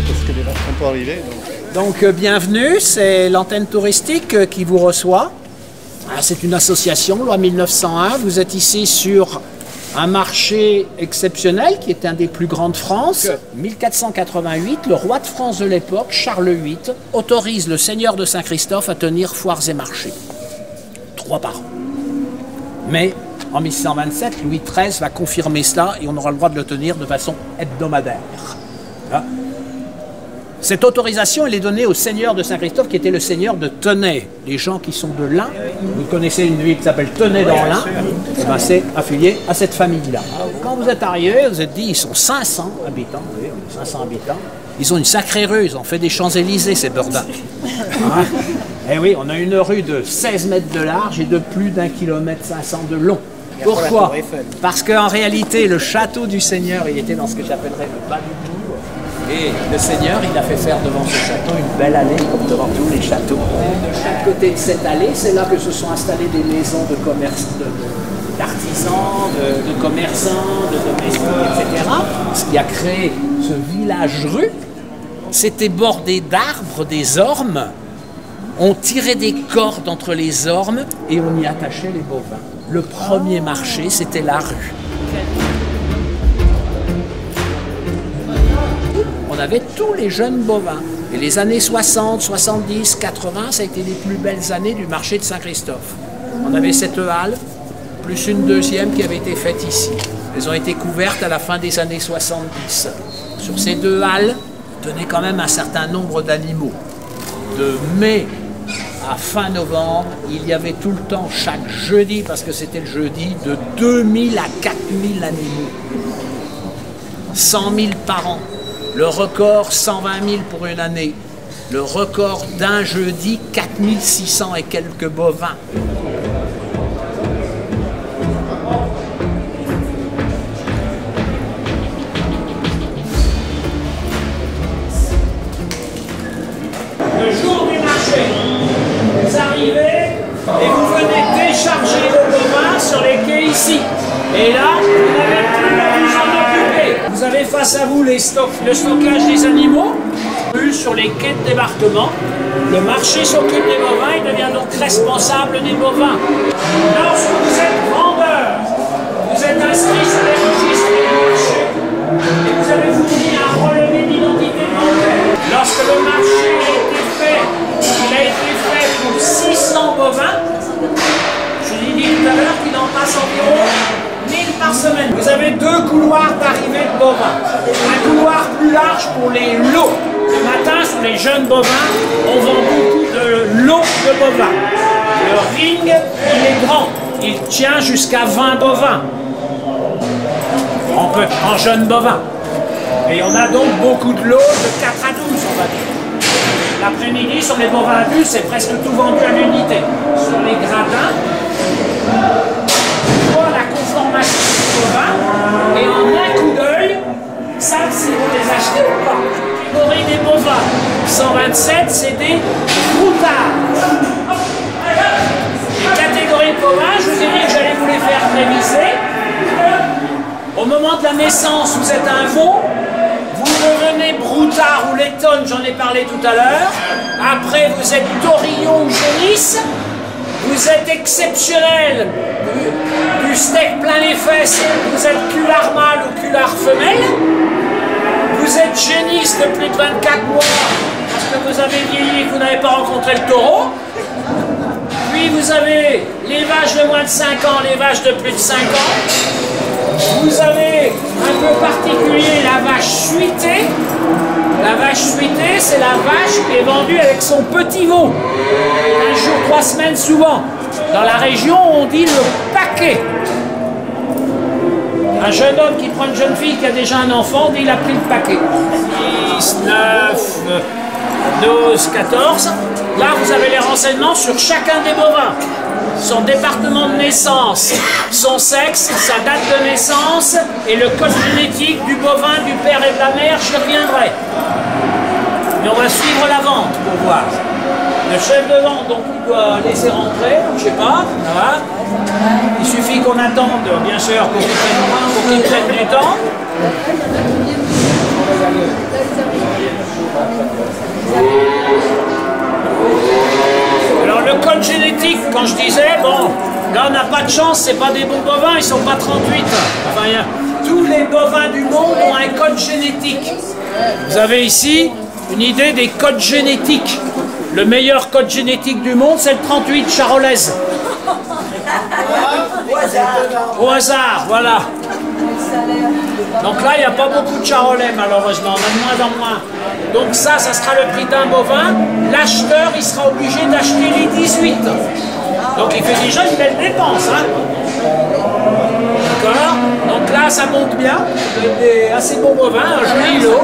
parce que les vaches sont pas arrivées. Donc bienvenue, c'est l'antenne touristique qui vous reçoit. C'est une association, loi 1901. Vous êtes ici sur un marché exceptionnel qui est un des plus grands de France. 1488, le roi de France de l'époque, Charles VIII, autorise le seigneur de Saint-Christophe à tenir foires et marchés. 3 par an. Mais en 1627, Louis XIII va confirmer cela et on aura le droit de le tenir de façon hebdomadaire. Voilà. Cette autorisation, elle est donnée au seigneur de Saint-Christophe qui était le seigneur de Tenay. Les gens qui sont de l'Ain, vous connaissez une ville qui s'appelle Tenay dans l'Ain, ben c'est affilié à cette famille-là. Quand vous êtes arrivé, vous êtes dit, ils sont 500 habitants, vous voyez, on est 500 habitants. Ils ont une sacrée rue, ils ont fait des Champs-Élysées, ces burdins. Hein? Eh oui, on a une rue de 16 mètres de large et de plus d'1,5 km de long. Pourquoi? Parce qu'en réalité, le château du Seigneur, il était dans ce que j'appellerais le bas du bourg. Et le Seigneur, il a fait faire devant ce château une belle allée, comme devant tous les châteaux. De chaque côté de cette allée, c'est là que se sont installées des maisons de commerce, d'artisans, de commerçants, de domestiques, etc. Ce qui a créé ce village-rue, c'était bordé d'arbres, des ormes. On tirait des cordes entre les ormes et on y attachait les bovins. Le premier marché, c'était la rue. On avait tous les jeunes bovins. Et les années 60, 70, 80, ça a été les plus belles années du marché de Saint-Christophe. On avait cette halle, plus une deuxième qui avait été faite ici. Elles ont été couvertes à la fin des années 70. Sur ces 2 halles, tenaient quand même un certain nombre d'animaux. De mai à fin novembre, il y avait tout le temps, chaque jeudi, parce que c'était le jeudi, de 2000 à 4000 animaux. 100 000 par an. Le record, 120 000 pour une année. Le record d'un jeudi, 4600 et quelques bovins. Le jour du marché, vous arrivez et vous venez décharger vos bovins sur les quais ici. Et là, vous n'avez plus à vous en occuper. Vous avez face à vous le stockage des animaux, sur les quais de débarquement. Le marché s'occupe des bovins, il devient donc responsable des bovins. Lorsque vous êtes vendeur, vous êtes inscrit sur les registres du marché et vous avez fourni un relevé d'identité bancaire. Lorsque le marché a été fait, il a été fait pour 600 bovins. Je vous ai dit tout à l'heure qu'il en passe environ 1000 par semaine. Vous avez 2 couloirs d'arrivée de bovins. Un couloir plus large pour les lots. Le matin, sur les jeunes bovins, on vend beaucoup de lots de bovins. Le ring, il est grand. Il tient jusqu'à 20 bovins. En jeunes bovins. Et on a donc beaucoup de lots de 4 à 12, on va dire. L'après-midi, sur les bovins adultes, c'est presque tout vendu à l'unité. Sur les gradins, conformation du bovin, et en un coup d'œil, ça si vous les achetez ou pas. Catégorie des bovins, 127 c'est des broutards. Les catégories de bovins, je vous ai dit que j'allais vous les faire réviser. Au moment de la naissance, vous êtes un veau, vous devenez broutard ou lettonne, j'en ai parlé tout à l'heure. Après, vous êtes taurillon ou génisse. Vous êtes exceptionnel, du steak plein les fesses, vous êtes culard mâle ou culard femelle, vous êtes génisse de plus de 24 mois parce que vous avez vieilli et que vous n'avez pas rencontré le taureau, puis vous avez les vaches de moins de 5 ans, les vaches de plus de 5 ans, vous avez un peu particulier la vache suitée. La vache suitée, c'est la vache qui est vendue avec son petit veau. 1 jour, 3 semaines souvent. Dans la région, on dit le paquet. Un jeune homme qui prend une jeune fille qui a déjà un enfant, on dit il a pris le paquet. 10, 9, 12, 14. Là, vous avez les renseignements sur chacun des bovins. Son département de naissance, son sexe, sa date de naissance et le code génétique du bovin, du père et de la mère, j'y reviendrai. Mais on va suivre la vente pour voir. Le chef de vente, donc, il doit laisser rentrer, je sais pas, ça va. Il suffit qu'on attende, bien sûr, pour qu'il prenne du temps. Alors le code génétique, quand je disais, bon, là on n'a pas de chance, c'est pas des bons bovins, ils sont pas 38. Enfin, tous les bovins du monde ont un code génétique. Vous avez ici une idée des codes génétiques. Le meilleur code génétique du monde, c'est le 38 charolaise. Au hasard, voilà. Donc là, il n'y a pas beaucoup de charolais, malheureusement, on a de moins en moins. Donc ça sera le prix d'un bovin. L'acheteur, il sera obligé d'acheter les 18. Donc il fait déjà une belle dépense. Hein. D'accord. Donc là, ça monte bien. Des assez bons bovins, un joli lot.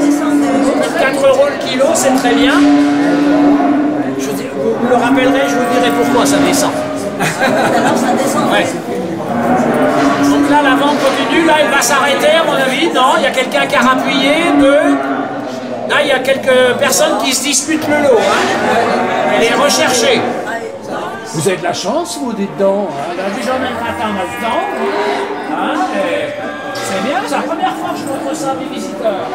4 € le kilo, c'est très bien. Vous le rappellerez, je vous dirai pourquoi ça descend. Alors ça descend. Ouais. Donc là, la vente continue. Là, il va s'arrêter, à mon avis. Non, il y a quelqu'un qui a rappuyé. Là, il y a quelques personnes qui se disputent le lot. Hein. Elle est recherchée. Vous avez de la chance, vous, dites-donc. Déjà, même matin, on a le temps. Hein, c'est bien, c'est la première fois que je montre ça à mes visiteurs.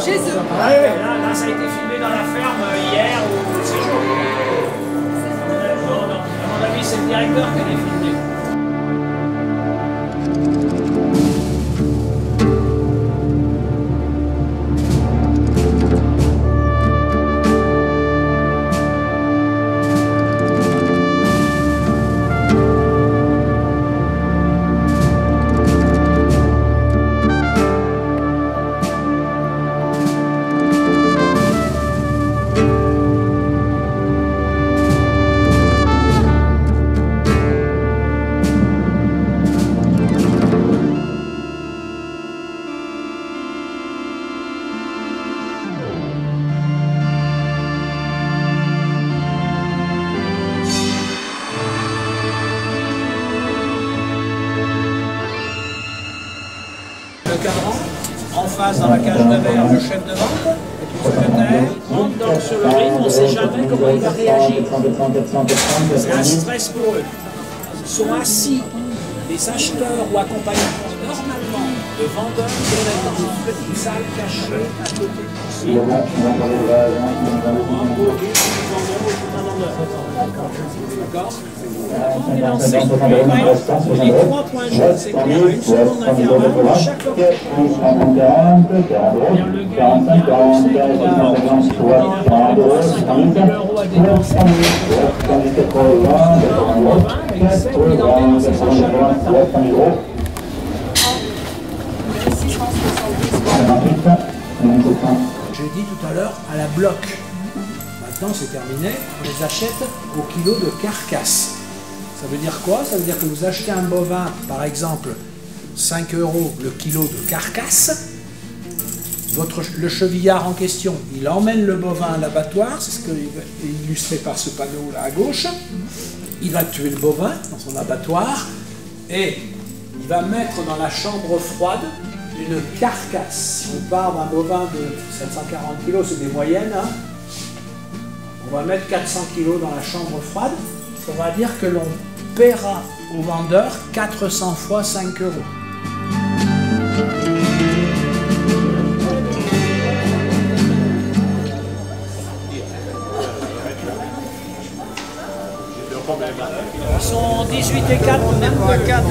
Chez eux. Ouais, là, ça a été filmé dans la ferme hier ou ces jours. Non, à mon avis, c'est le directeur qui l'a filmé. Le cadran, en face dans la cage de verre, le chef de vente, le secrétaire, monte donc sur le rythme, on ne sait jamais comment il va réagir. C'est un stress pour eux. Ils sont assis, les acheteurs ou accompagnants, normalement, le vendeur est dans une petite salle cachée à côté du site. D'accord. On est lancé. Les 3 points jaunes, c'est clair, à une seconde d'intervalle, chaque objet. Le gars, il vient, c'est qu'il a 50 000 € à dépenser. Il sait qu'il en est dans ses achats le matin. J'ai dit tout à l'heure à la bloc. Maintenant c'est terminé, on les achète au kilo de carcasse. Ça veut dire quoi? Ça veut dire que vous achetez un bovin, par exemple, 5 € le kilo de carcasse. Le chevillard en question, il emmène le bovin à l'abattoir, c'est ce qui est illustré par ce panneau là à gauche. Il va tuer le bovin dans son abattoir et il va mettre dans la chambre froide une carcasse. Si on part d'un bovin de 740 kg, c'est des moyennes, hein. On va mettre 400 kg dans la chambre froide. On va dire que l'on paiera au vendeur 400 fois 5 €. Ils sont 18 et 4, même pas 4.